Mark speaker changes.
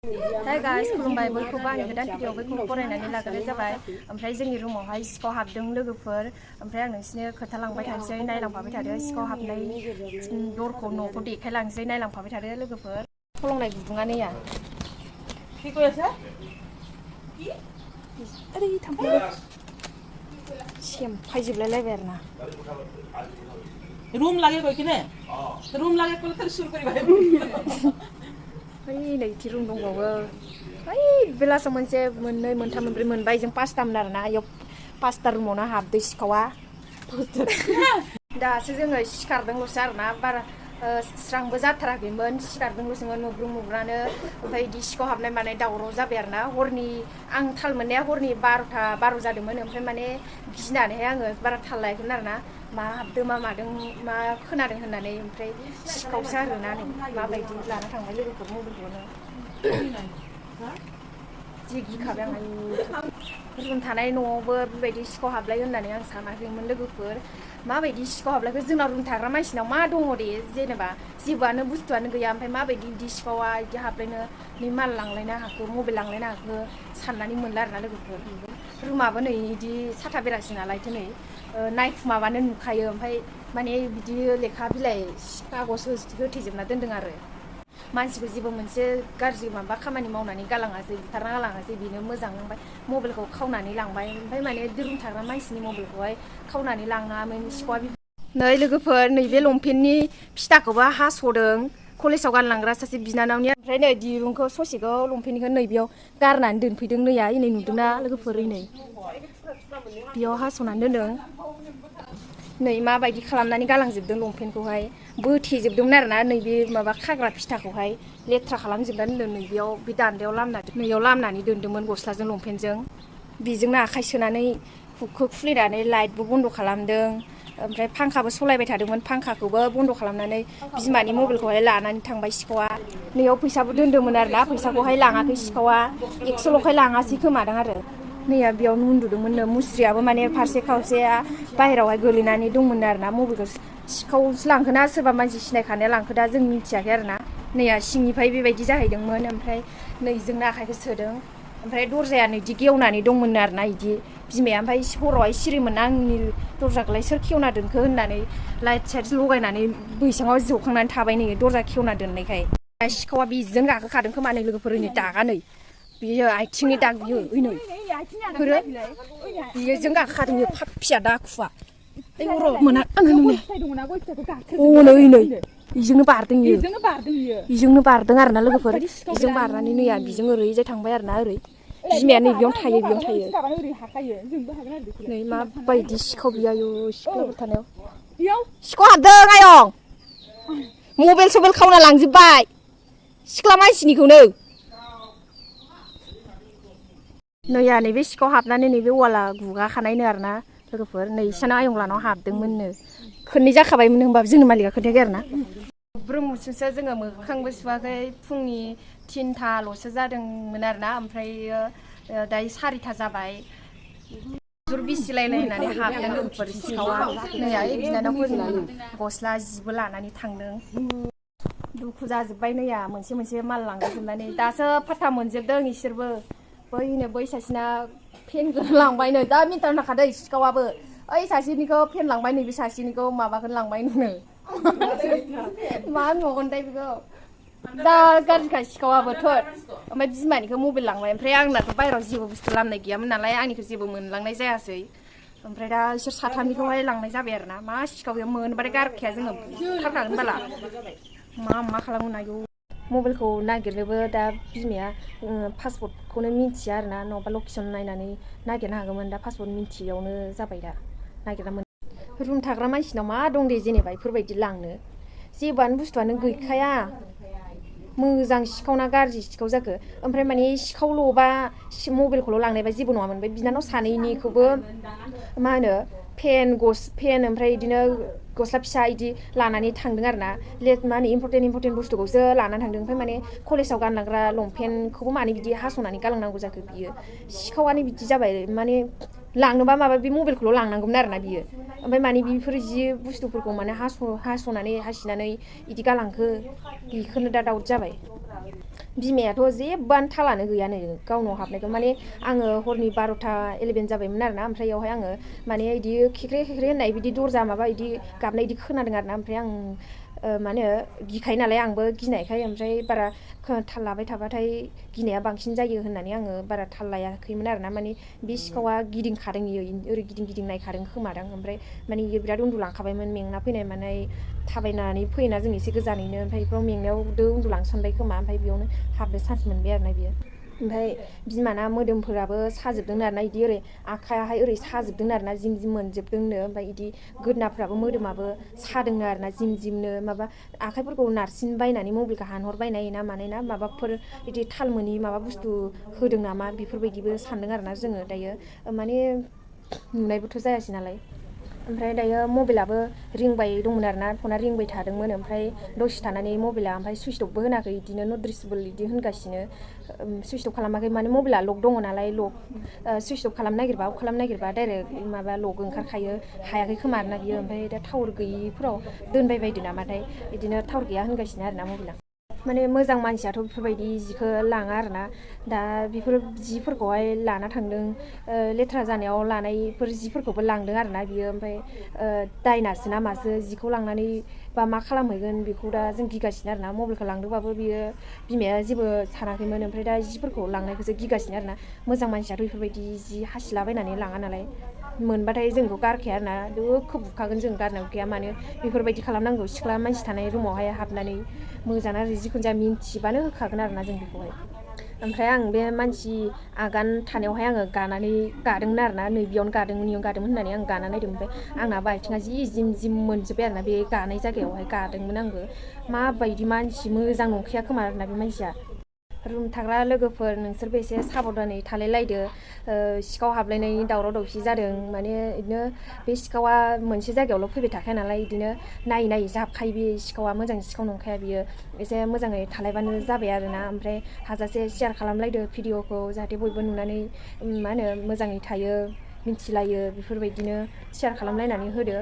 Speaker 1: Hi guys, खुलुमबाय बयखौबो आंनि गोदान भिडिअ बयखौबो बरायनानै लाग्रोनाय जाबाय। ओमफ्राय जोंनि रुमावहाय सिखाव हाबदों लोगोफोर। ओमफ्राय आं नोंसिनो खोथा लांबाय थानोसै, नायलांफाबाय थादो। सिखाव हाबनाय दरखौ न'खौ देखायलांसै, नायलांफाबाय थादो लोगोफोर। फलंनाय गुदुङा नैया। ओरै थांफायो। सेमफायजोबलायलायबाय आरोना।
Speaker 2: रूम लागे कोई किने रूम लागे कोई तर शुरू करी भाई
Speaker 1: ओइ नैथि रुम दंबावो। ओइ बेलासाव मोनसे मोननै मोनथाम मोनब्रै मोनबाय जों पासतामोन आरोना। इयाव पासता रुमावनो हाबदो सिखावा। दासो जोङो सिखारदोंल'सो आरोना, बारा स्रांबो जाथाराखैमोन। सिखारदोंल'सोमोन मोब्रुं-मोब्रानो। ओमफ्राय इदि सिखाव हाबनाय मानाय दावराव जाबाय आरोना। हरनि आं थाल मोननाया हरनि 12 जादोंमोन। ओमफ्राय माने गिनानैहाय आङो बारा थाल लायाखैमोन आरोना। मा हाबदों मा मादों मा खोनादों होननानै। ओमफ्राय सिखावसो आरोना नै माबायदि लाना थांबाय लोगोफोर मबाइलखौनो। जि गिखाबाय आं, आयु रुम थानाय न'आवबो बेबायदि सिखाव हाबलाय होननानै आं सानाखैमोन लोगोफोर। माबायदि सिखाव हाबलायखो? जोंनाव रुम थाग्रा मानसिनाव मा दङ दे, जेनेबा जेबोआनो बुस्थुआनो गैया। ओमफ्राय माबायदि इदि सिखावा इदि हाबलायनो माल लांलायनो हाखो, मबाइल लांलायनो हाखो साननानै मोनला आरोना लोगोफोर। रुमाबो नै इदि साथा बेरासि नालायथो नै नायखुमाबानो नुखायो। ओमफ्राय माने बिदि लेखा बिलाइ कागज होथेजोबना दोनदों आरो। मानसिखौ जेबो मोनसे गाज्रि माबा खामानि मावनानै गालाङासै, बुथारना गालाङासै, बेनो मोजां। ओमफ्य मबाइलखौ खावनानै लांबाय। ओमफ्राय माने रुम थाग्रा मानसिनि मबाइलखौहाय खावनानै लाङामोन सिखावा। नै लोगोफोर, नैबे लंपेन्टनि फिथाखौबो हास'दों कलेजाव गानलांग्रा सासे बिनानावनि। ओमफ्राय नै दिरुंखौ ससेखौ लंपेन्टनिखौ नै बेयाव गारनानै दोनफैदों। नैया नै नुदोंना लोगोफोर, नै बेयाव हास'नानै दोनदों। नै माबायदि खालामनानै गालांजोबदों लंपेन्टखौहाय, बोथेजोबदोंमोन आरोना। नैबे माबा खाग्रा फिथाखौहाय लेथ्रा खालामजोबनानै दोनदों। नै बेयाव बे दान्दायाव लामनानै दोन्दोंमोन गस्लाजों लंपेन्टजों। बेजोंनो आखाइ सोनानै हुकखौ खुलिनानै लाइटबो बन्द' खालामदों। ओमफ्राय फांखाबो सलायबाय थादोंमोन, फांखाखौबो बन्द' खालामनानै बिमानि मबाइलखौहाय लानानै थांबाय सिखावा। नैयाव फैसाबो दोन्दोंमोन आरोना, फैसाखौहाय लाङाखै सिखावा। 100ल'खाय लाङासै खोमादों आरो। नैया बेयावनो उन्दुदोंमोननो। मुस्रियाबो माने फारसे खावसेया बाहेरायावहाय गोलैनानै दंमोन आरोना। मबाइलखौ सिखावसो लांखोना सोरबा मानसि सिनायखानाया लांखो दा जों मिथियाखै आरोना। नैया सिंनिफ्राय बेबायदि जाहैदोंमोन। ओमफ्राय नैजोंनो आखाइखौ सोदों। ओमफ्राय दरजाया नैदि गेवनानै दंमोन आरोना इदि बिमाया। ओमफ्राय हरावहाय सिरिमोन, आंनि दरजाखौलाय सोर खेवना दोनखो होननानै लाइट साइट लगायनानै बैसाङाव जखांनानै थाबाय नै दरजा खेवना दोननायखाय। सिखावा बेजों गाखोखादों खोमा नै लोगोफोर, नै दागा नै बियो आथिंनि दाग, बियो नै फोरो बियोजों गाखोखादों। बियो फाफिया दाखुवा। ओइ र' मोना आङो नुनाया। नै बेजोंनो बारदों इयो। बेजोंनो बारदों आरोना लोगोफोर। बेजों बारनानै नैया बिजों ओरैजाय थांबाय आरोना। ओरै बिमाया नै बेयावनो थायो, बेयावनो थायो। नै माबायदि सिखाव बियो, आयु सिख्लाफोर थानायाव सिखाव हाबदों आयं। मबाइल सबाइल खावना लांजोब्बाय सिख्ला मानसिनिखौनो। नैया नैबे सिखाव हाबनानै नैबे वाला गुगाखानायनो आरोना लोगोफोर। नै इसाना आयंलानाव हाबदोंमोननो। खननै जाखाबायमोन होनबाबो जोंनो मालिका खोन्थायाखै आरोना। ब्रह्मसोसो जोङो मोखांबो सुवाखै, फुंनि 3थाल'सो जादोंमोन आरोना। ओमफ्रायो दायो 4था जाबाय। जुर बिसिलायलाय होननानै हाबदों लोगोफोर सिखावा। नैया ओइ बिनानावफोरनि गस्ला जिबो लानानै थांदों। दुखु जाजोब्बाय नैया मोनसे मोनसे माल लांजोबनानै। दासो फात्ता मोनजोबदों इसोरबो। बैनो बै सासेना पेनखौनो लांबायनो, जा मिन्टार नाखादों सिखावाबो। ओइ सासेनिखौ पेन लांबाय, नैबे सासेनिखौ माबाखौनो लांबाय नो। मा होनबावगोनथाय बेखौ, जा गाज्रिखा सिखावाबो थोद। ओमफ्राय बिमानिखौ मबाइल लांबाय। ओमफ्राय आंनाथ' बाहेरायाव जेबो बुस्थु लामनाय गैयामोन नालाय, आंनिखौ जेबो मोनलांनाय जायासै। ओमफ्राय दा इसोर साथामनिखौहाय लांनाय जाबाय आरोना। मा सिखाव बेयाव मोनबाथाय गारखाया जोङो, बुथारखागोन बाला। मा खालामगोन आयौ। मबाइलखौ नागिरनोबो दा बिमाया पासवर्डखौनो मिन्थिया आरोना। नङाबा लकेसन नायनानै नागिरनो हागौमोन, दा पासवर्ड मिन्थियावनो जाबाय दा नागिरना मोन। रुम थाग्रा मानसिनाव मा दं दे जेनेबा बेफोरबायदि लांनो, जेबोआनो बुस्थुआनो गैखाया। मोजां सिखाव ना गाज्रि सिखाव जाखो। ओमफ्राय माने सिखावल'बा मबाइलखौल' लांनायबा जेबो नङामोन। ओमफ्राय बिनानाव सानैनिखौबो मा होनो पेन ओमफ्राय बिदिनो गस्ला फिसा इदि लानानै थांदों आरोना। मा होनो इम्परटेन्ट बुस्थुखौसो लानानै थांदों। ओमफ्राय माने कलेजाव गानलांग्रा लंपेन्टखौबो माने बिदि हास'नानै गालांनांगौ जाखो बियो। सिखावानो बिदि जाबाय माने लांनोबा माबा बे मबाइलखौल' लांनांगौमोन आरोना बियो। ओमफ्राय माने बेफोर जि बुस्थुफोरखौ माने हास'नानै हासिनानै बिदि गालांखो, बेखौनो दा दाउट जाबाय। बिमायाथ' जेबोआनो थालानो गैयानो गावनाव हाबनायखौ माने आङो हरनि 12टा 11 जाबायमोन आरोना ओमफ्राय बेयावहाय आङो माने इदि खेख्रे खेख्रे होननाय बिदि दरजा माबा इदि गाबनाय इदि खोनादों आरोना ओमफ्राय आं मा होनो गिखायो नालाय आंबो गिनायखाय ओमफ्राय बारा थाल लाबाय थाबाथाय गिनाया बांसिन जायो होननानै आङो बारा थाल लायाखैमोन आरोना माने बे सिखावा गिदिंखादों इयो ओरै गिदिं गिदिं नायखादों खोमादां ओमफ्राय माने इयो बिराद उन्दुलांखाबायमोन मेंना फैनाय मानाय थाबायनानै फैयोना जों एसे गोजानैनो ओमफ्राय बेफ्राव मेंनायाव उन्दुलांसनबाय खोमा ओमफ्राय बेयावनो हाबनो चान्स मोनबाय आरोना बियो ओमफ्राय बिमाना मोदोमफोराबो साजोबदोंनो आरोना इदि ओरै आखायाहाय ओरै साजोबदों आरोना जिं जिं मोनजोबदोंनो ओमफ्राय इदि गोदनाफ्राबो मोदोमाबो सादोंनो आरोना जिं जिंनो माबा आखाइफोरखौ नारसिन बायनानै मबाइलखौ हानहरबायनाय ना मानाय ना माबाफोर बिदि थाल मोनि माबा बुस्थु होदों नामा बेफोरबायदिबो सानदों आरोना जोङो दायो माने नुनायबोथ' जायासै नालाय ओमफ्राय दायो मबाइलाबो रिंबाय दंमोन आरोना फना रिंबाय थादोंमोन ओमफ्राय दसे थानानै मबाइला ओमफ्राय सुइच अफबो होनाखै बिदिनो नट रिचेबल बिदि होनगासिनो सुइच अफ खालामाखै माने मबाइला लक दङ नालाय लक सुइच अफ खालामनो नागिरबा अफ खालामनो नागिरबा डाइरेक्ट माबा लक ओंखारखायो हायाखै खोमा आरोना बियो ओमफ्राय दा टावार गैयिफोराव दोनबाय बायदो नामाथाय बिदिनो टावार गैया होनगासिनो आरोना मबाइला माने मोजां मानसियाथ' बेफोरबायदि जिखौ लाङा आरोना दा बेफोर जिफोरखौहाय लाना थांदों लेथ्रा जानायाव लानायफोर जिफोरखौबो लांदों आरोना बियो ओमफ्राय दायनासो ना मासो जिखौ लांनानै बा मा खालामहैगोन बेखौ दा जों गिगासिनो आरोना मबाइलखौ लांदोंबाबो बियो बिमाया जेबो सानाखैमोन ओमफ्राय दा जिफोरखौ लांनायखौसो गिगासिनो आरोना मोजां मानसियाथ' बेफोरबायदि जि हासिलाबायनानै लाङा नालाय मोनबाथाय जोंखौ गारखाया आरोना दोखो बुखागोन जों गारनायाव गैया मानो बेफोरबायदि खालामनांगौ सिख्ला मानसि थानाय रुमावहाय हाबनानै मोजां आरो जिखुनु जाया मिन्थिबानो होखागोन आरोना जों बेखौहाय ओमफ्राय आं बे मानसि आगान थानायावहाय आङो गादोंमोन आरोना नै बेयावनो गादोंमोन होननानै आं गाना नायदों ओमफ्राय आंनाबो आथिङा जि जिम जिम मोनजोब्बाय आरोना बे गानाय जायगायावहाय गादोंमोन आंबो माबायदि मानसि मोजां नंखाया खोमा आरोना बे मानसिया रुम थाग्रा लोगोफोर नोंसोरबो एसे साबधानै थालायलायदो सिखाव हाबलायनायनि दावराव दावसि जादों माने बिदिनो बे सिखावा मोनसे जायगायावल' फैबाय थाखाया नालाय बिदिनो नायै नायै जाबखायो बे सिखावा मोजां सिखाव नंखाया बियो एसे मोजाङै थालायबानो जाबाय आरोना ओमफ्राय हाजासे शेयार खालामलायदो भिडिअखौ जाहाथे बयबो नुनानै मा होनो मोजाङै थायो मिन्थिलायो बेफोरबायदिनो शेयार खालामलायनानै होदो